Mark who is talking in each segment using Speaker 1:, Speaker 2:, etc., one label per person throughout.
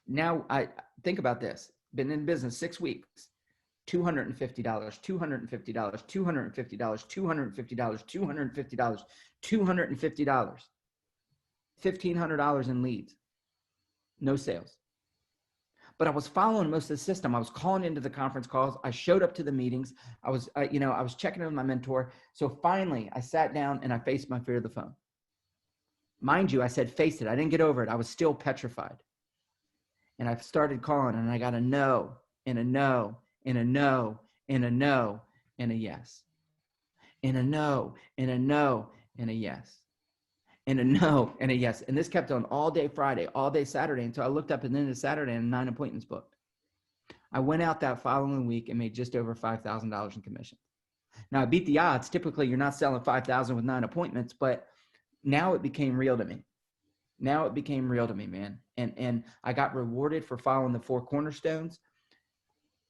Speaker 1: Now I think about this. Been in business 6 weeks. $250, $250, $250, $250, $250, $250, $250, $1,500 in leads, no sales. But I was following most of the system. I was calling into the conference calls. I showed up to the meetings. I was checking in with my mentor. So finally, I sat down and I faced my fear of the phone. Mind you, I said face it. I didn't get over it. I was still petrified. And I started calling, and I got a no, and a no, and a no, and a no, and a yes. And a no, and a no, and a yes. And a no, and a yes. And this kept on all day Friday, all day Saturday, until I looked up at the end of Saturday and 9 appointments booked. I went out that following week and made just over $5,000 in commission. Now, I beat the odds. Typically, you're not selling $5,000 with 9 appointments, but now it became real to me. Now it became real to me, man. And I got rewarded for following the 4 cornerstones.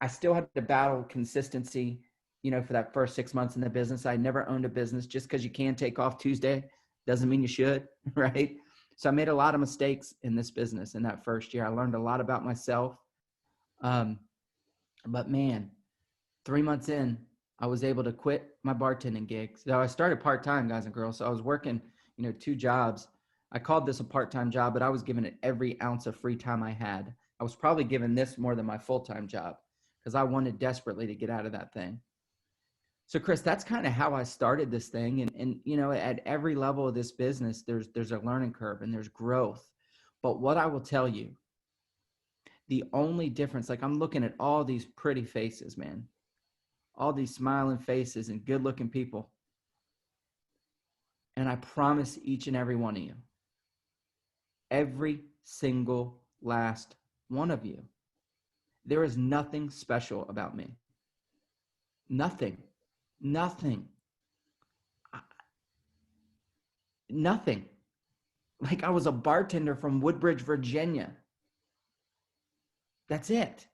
Speaker 1: I still had to battle consistency, for that first 6 months in the business. I never owned a business. Just because you can take off Tuesday doesn't mean you should, right? So I made a lot of mistakes in this business in that first year. I learned a lot about myself. But man, 3 months in, I was able to quit my bartending gig. So I started part-time, guys and girls. So I was working, 2 jobs. I called this a part-time job, but I was giving it every ounce of free time I had. I was probably giving this more than my full-time job because I wanted desperately to get out of that thing. So Chris, that's kind of how I started this thing. And at every level of this business, there's a learning curve and there's growth. But what I will tell you, the only difference, like I'm looking at all these pretty faces, man, all these smiling faces and good looking people. And I promise each and every one of you, every single last one of you, there is nothing special about me. Nothing. Nothing. Like I was a bartender from Woodbridge, Virginia. That's it.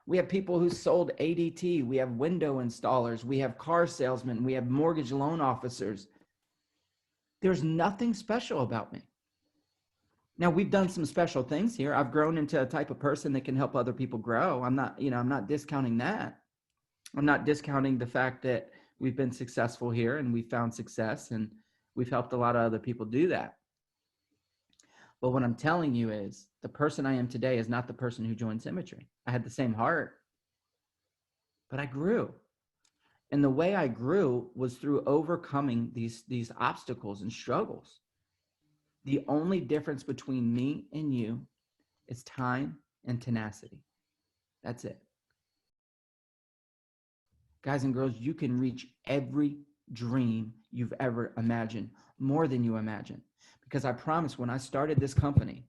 Speaker 1: We have people who sold ADT. We have window installers. We have car salesmen. We have mortgage loan officers. There's nothing special about me. Now, we've done some special things here. I've grown into a type of person that can help other people grow. I'm not discounting that. I'm not discounting the fact that we've been successful here and we've found success and we've helped a lot of other people do that. But what I'm telling you is the person I am today is not the person who joined Symmetry. I had the same heart, but I grew. And the way I grew was through overcoming these obstacles and struggles. The only difference between me and you is time and tenacity. That's it. Guys and girls, you can reach every dream you've ever imagined, more than you imagine. Because I promise when I started this company,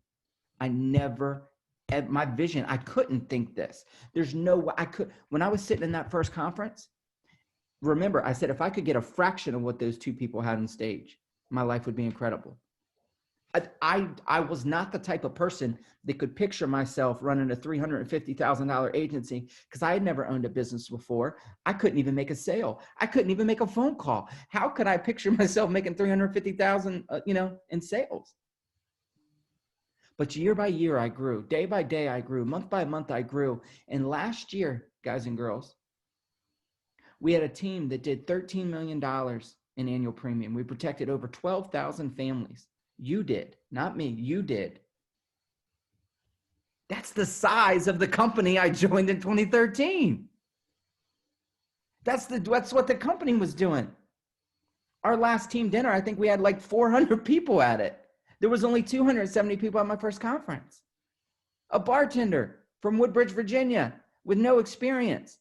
Speaker 1: my vision, I couldn't think this. There's no way when I was sitting in that first conference, remember, I said, if I could get a fraction of what those 2 people had on stage, my life would be incredible. I was not the type of person that could picture myself running a $350,000 agency because I had never owned a business before. I couldn't even make a sale. I couldn't even make a phone call. How could I picture myself making $350,000, in sales? But year by year, I grew. Day by day, I grew. Month by month, I grew. And last year, guys and girls, we had a team that did $13 million in annual premium. We protected over 12,000 families. You did, not me. You did. That's the size of the company I joined in 2013. That's what the company was doing. Our last team dinner, I think we had like 400 people at it. There was only 270 people at my first conference. A bartender from Woodbridge, Virginia, with no experience.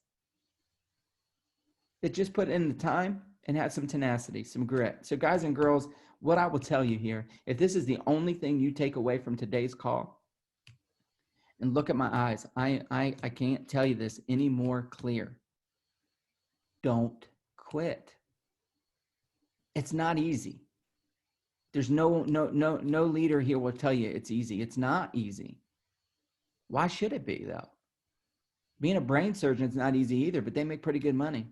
Speaker 1: That just put in the time and had some tenacity, some grit. So guys and girls, what I will tell you here, if this is the only thing you take away from today's call, and look at my eyes, I can't tell you this any more clear. Don't quit. It's not easy. There's no leader here will tell you it's easy. It's not easy. Why should it be though? Being a brain surgeon is not easy either, but they make pretty good money,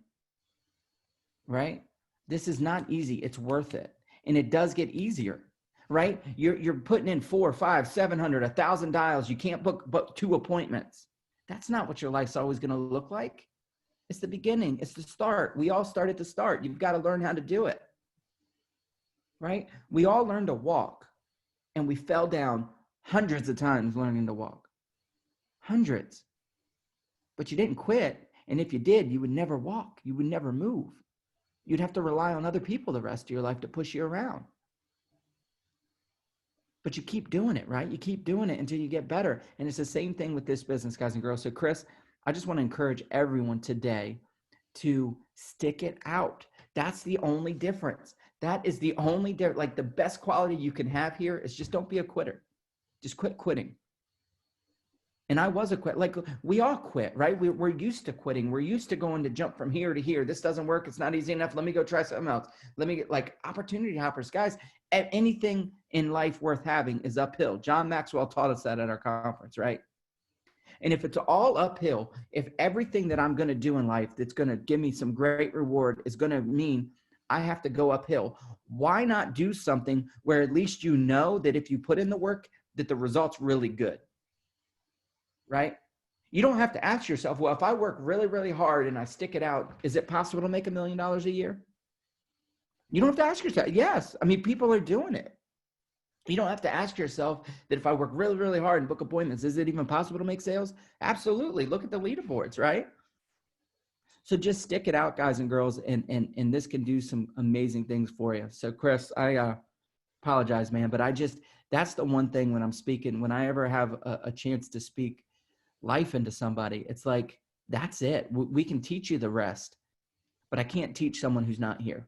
Speaker 1: right? This is not easy. It's worth it. And it does get easier. right? You're putting in 4, 5, 700, 1,000 dials. You can't book 2 appointments. That's not what your life's always going to look like. It's the beginning. It's the start. We all start at the start. You've got to learn how to do it, right? We all learned to walk, and we fell down hundreds of times learning to walk. Hundreds. But you didn't quit. And if you did, you would never walk. You would never move. You'd have to rely on other people the rest of your life to push you around. But you keep doing it, right? You keep doing it until you get better. And it's the same thing with this business, guys and girls. So Chris, I just want to encourage everyone today to stick it out. That's the only difference. That is the only difference. Like, the best quality you can have here is just don't be a quitter. Just quit quitting. And I was a quit. Like, we all quit, right? We're used to quitting. We're used to going to jump from here to here. This doesn't work. It's not easy enough. Let me go try something else. Let me get, like, opportunity hoppers. Guys, anything in life worth having is uphill. John Maxwell taught us that at our conference, right? And if it's all uphill, if everything that I'm going to do in life that's going to give me some great reward is going to mean I have to go uphill, why not do something where at least you know that if you put in the work, that the result's really good? Right? You don't have to ask yourself, well, if I work really, really hard and I stick it out, is it possible to make $1 million a year? You don't have to ask yourself. Yes. I mean, people are doing it. You don't have to ask yourself that if I work really, really hard and book appointments, is it even possible to make sales? Absolutely. Look at the leaderboards, right? So just stick it out, guys and girls, and this can do some amazing things for you. So Chris, I apologize, man, but that's the one thing when I'm speaking, when I ever have a chance to speak life into somebody, it's like, that's it. We can teach you the rest, but I can't teach someone who's not here.